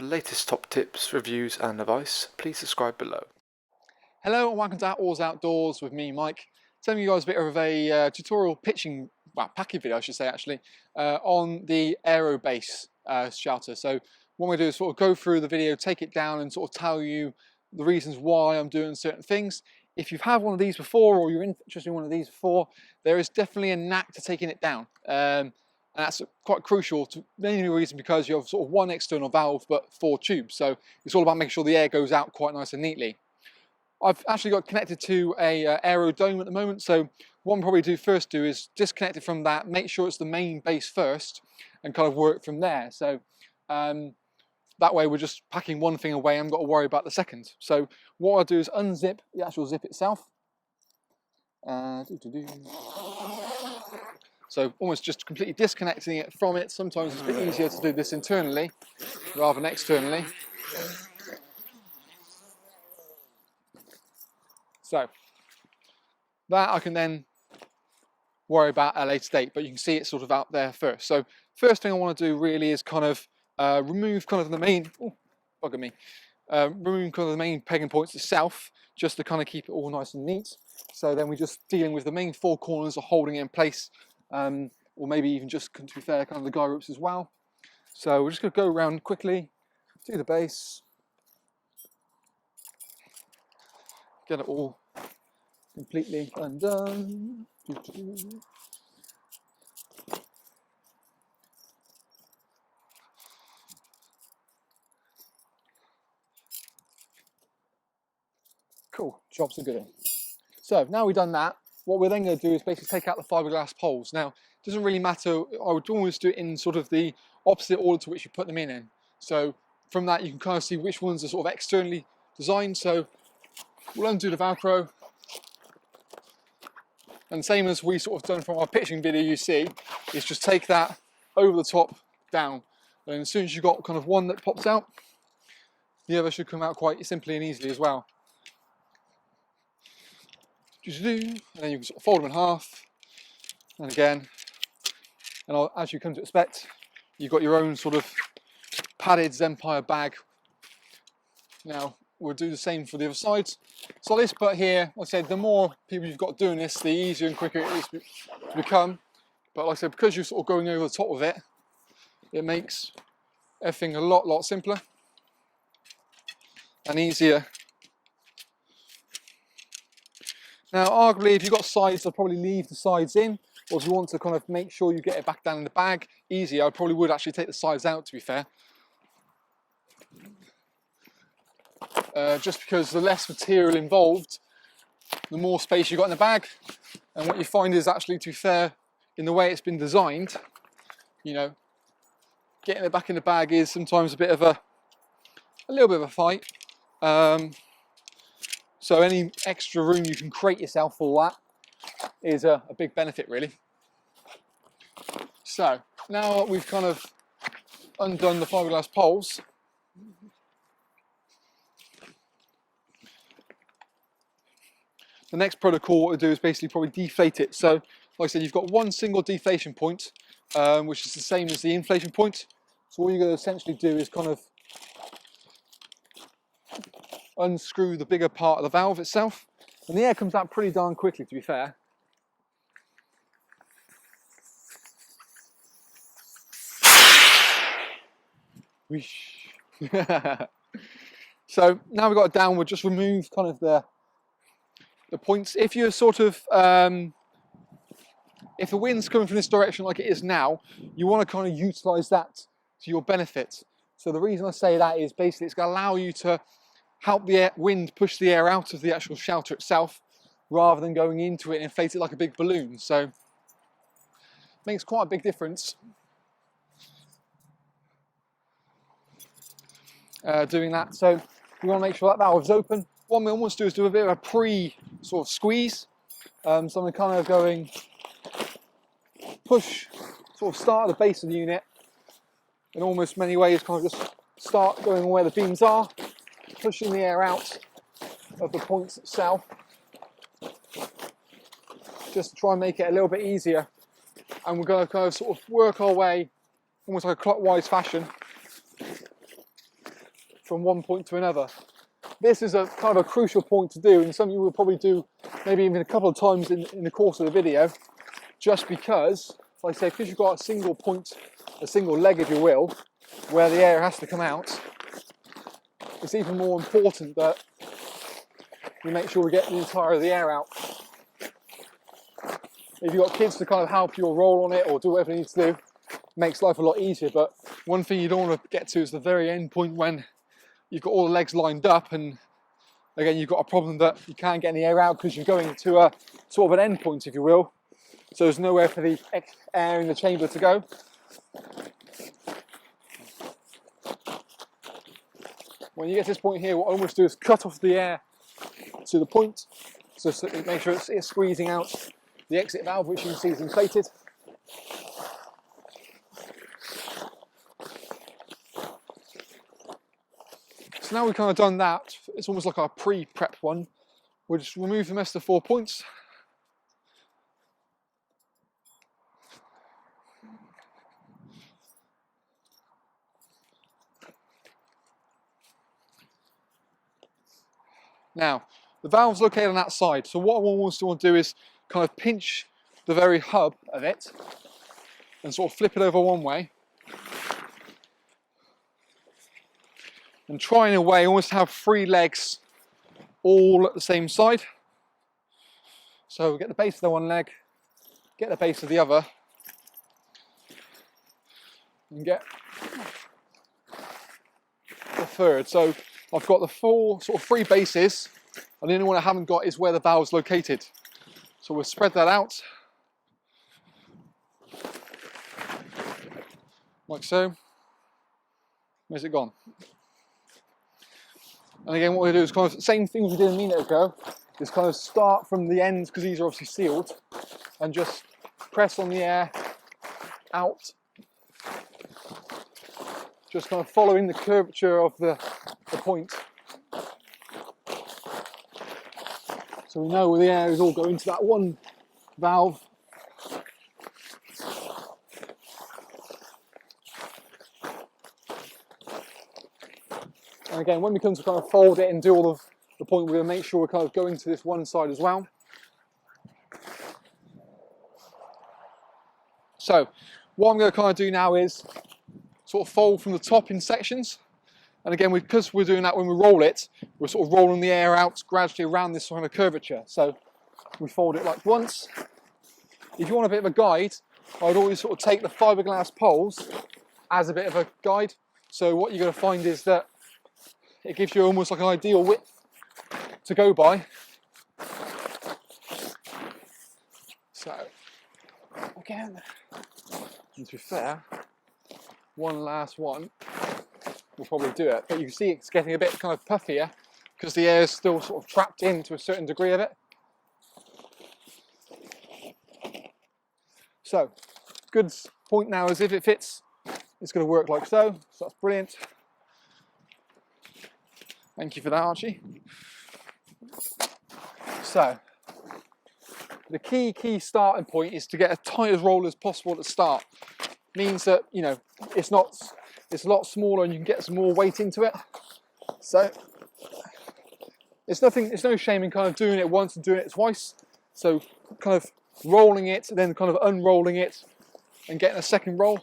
the latest top tips, reviews and advice, please subscribe below. Hello and welcome to Attwoolls Outdoors with me, Mike. Telling you guys a bit of a tutorial packing video, I should say actually, on the Aerobase Shelter. So what I'm going to do is sort of go through the video, take it down and sort of tell you the reasons why I'm doing certain things. If you've had one of these before or you're interested in one of these before, there is definitely a knack to taking it down. And that's quite crucial, mainly reason because you have sort of one external valve but 4 tubes. So it's all about making sure the air goes out quite nice and neatly. I've actually got connected to a aero dome at the moment, so what I'm probably first do is disconnect it from that, make sure it's the main base first, and kind of work from there. So that way we're just packing one thing away, I haven't got to worry about the second. So what I'll do is unzip the actual zip itself. So almost just completely disconnecting it from it. Sometimes it's a bit easier to do this internally rather than externally. So that I can then worry about at a later date, but you can see it's sort of out there first. So first thing I want to do really is kind of remove kind of the main, remove kind of the main pegging points itself, just to kind of keep it all nice and neat. So then we're just dealing with the main 4 corners or holding it in place, or maybe even just, to be fair, kind of the guy ropes as well. So we're just going to go around quickly to the base. Get it all completely undone. Cool, job's a good one. So now we've done that, what we're then going to do is basically take out the fiberglass poles. Now, it doesn't really matter, I would always do it in sort of the opposite order to which you put them in. So from that you can kind of see which ones are sort of externally designed. So we'll undo the Velcro, and same as we sort of done from our pitching video, you see, is just take that over the top down, and as soon as you've got kind of one that pops out, the other should come out quite simply and easily as well. And then you can sort of fold them in half, and again, and as you come to expect, you've got your own sort of padded Zempire bag. Now we'll do the same for the other sides. So this but here, like I said, the more people you've got doing this, the easier and quicker it is to become. But like I said, because you're sort of going over the top of it, it makes everything a lot simpler and easier. Now arguably if you've got sides, I'd probably leave the sides in, or if you want to kind of make sure you get it back down in the bag easier, I probably would actually take the sides out, to be fair. Just because the less material involved, the more space you've got in the bag. And what you find is actually, to be fair, in the way it's been designed, you know, getting it back in the bag is sometimes a little bit of a fight. So any extra room you can create yourself for that is a big benefit, really. So now we've kind of undone the fiberglass poles, the next protocol what we'll do is basically probably deflate it. So like I said, you've got one single deflation point, which is the same as the inflation point. So all you're going to essentially do is kind of unscrew the bigger part of the valve itself, and the air comes out pretty darn quickly, to be fair. So now we've got it down, we'll just remove kind of the points. If you're sort of if the wind's coming from this direction like it is now, you want to kind of utilize that to your benefit. So the reason I say that is basically it's going to allow you to help the wind push the air out of the actual shelter itself rather than going into it and inflate it like a big balloon. So it makes quite a big difference doing that. So you want to make sure that valve is open. What we almost do is do a bit of a pre-sort of squeeze. So I'm kind of going push, sort of start at the base of the unit, in almost many ways kind of just start going where the beams are, pushing the air out of the points itself, just to try and make it a little bit easier. And we're going to kind of sort of work our way almost like a clockwise fashion from one point to another. This is a kind of a crucial point to do, and something you will probably do maybe even a couple of times in the course of the video, just because, like I say, because you've got a single point, a single leg if you will, where the air has to come out, it's even more important that we make sure we get the entire of the air out. If you've got kids to kind of help you or roll on it or do whatever you need to do, it makes life a lot easier. But one thing you don't want to get to is the very end point when you've got all the legs lined up, and again you've got a problem that you can't get any air out because you're going to a sort of an end point, if you will. So there's nowhere for the air in the chamber to go. When you get to this point here, what I almost do is cut off the air to the point, so make sure it's squeezing out the exit valve, which you can see is inflated. So now we've kind of done that, it's almost like our pre-prep one. We'll just remove the rest of the 4 points. Now, the valve's located on that side, so what I want to do is kind of pinch the very hub of it and sort of flip it over one way and try in a way almost have 3 legs all at the same side. So we get the base of the one leg, get the base of the other, and get the third. So I've got the 3 bases, and the only one I haven't got is where the valve's located. So we'll spread that out, like so. Where's it gone? And again, what we do is kind of the same thing we did a minute ago, is kind of start from the ends, because these are obviously sealed, and just press on the air out, just kind of following the curvature of the point. So we know where the air is all going to that one valve. And again, when we come to kind of fold it and do all of the point, we're going to make sure we're kind of going to this one side as well. So what I'm going to kind of do now is sort of fold from the top in sections. And again, because we're doing that when we roll it, we're sort of rolling the air out gradually around this kind of curvature. So we fold it like once. If you want a bit of a guide, I'd always sort of take the fiberglass poles as a bit of a guide. So what you're going to find is that it gives you almost like an ideal width to go by. So again, and to be fair, one last one will probably do it, but you can see it's getting a bit kind of puffier because the air is still sort of trapped into a certain degree of it. So, good point now is if it fits, it's going to work like so. So that's brilliant. Thank you for that, Archie. So, the key starting point is to get as tight as roll as possible at the start. Means that, you know, it's a lot smaller and you can get some more weight into it. So it's no shame in kind of doing it once and doing it twice. So kind of rolling it, then kind of unrolling it and getting a second roll.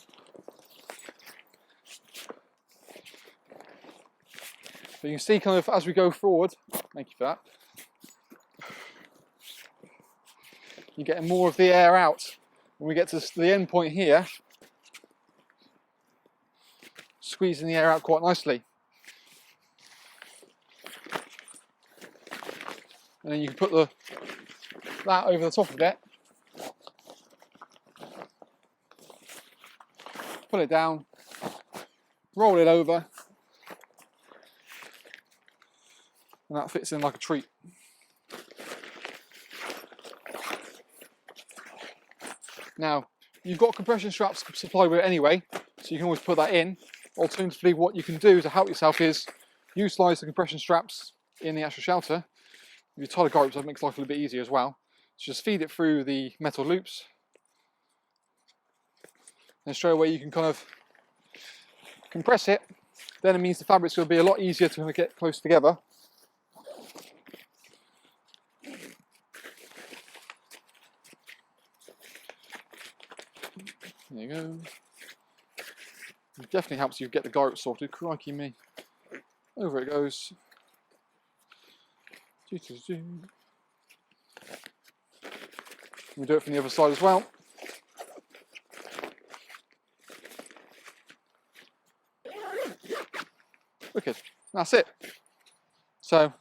So you can see kind of as we go forward, thank you for that, you're getting more of the air out. When we get to the end point here, squeezing the air out quite nicely. And then you can put that over the top of it, pull it down, roll it over, and that fits in like a treat. Now, you've got compression straps supplied with it anyway, so you can always put that in. Alternatively, what you can do to help yourself is utilise the compression straps in the actual shelter. If you tie the guy ropes, that makes life a little bit easier as well. So just feed it through the metal loops. And straight away you can kind of compress it then it means the fabric's going to be a lot easier to get close together. There you go. It definitely helps you get the guy rope sorted. Crikey me. Over it goes. We'll do it from the other side as well. Wicked. That's it. So, and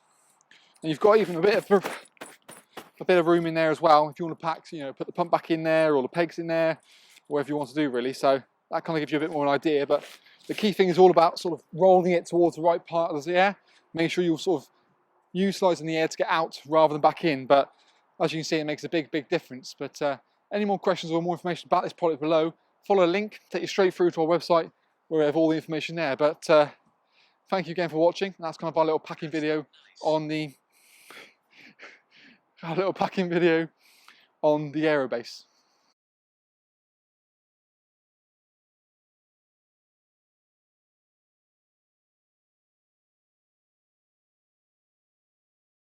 you've got even a bit of room in there as well if you want to pack, you know, put the pump back in there or the pegs in there, whatever you want to do really. So that kind of gives you a bit more of an idea. But the key thing is all about sort of rolling it towards the right part of the air. Make sure you're sort of utilising the air to get out rather than back in. But as you can see, it makes a big difference. But any more questions or more information about this product below, follow a link, take you straight through to our website where we have all the information there. But thank you again for watching. That's kind of our little packing video on the Aerobase.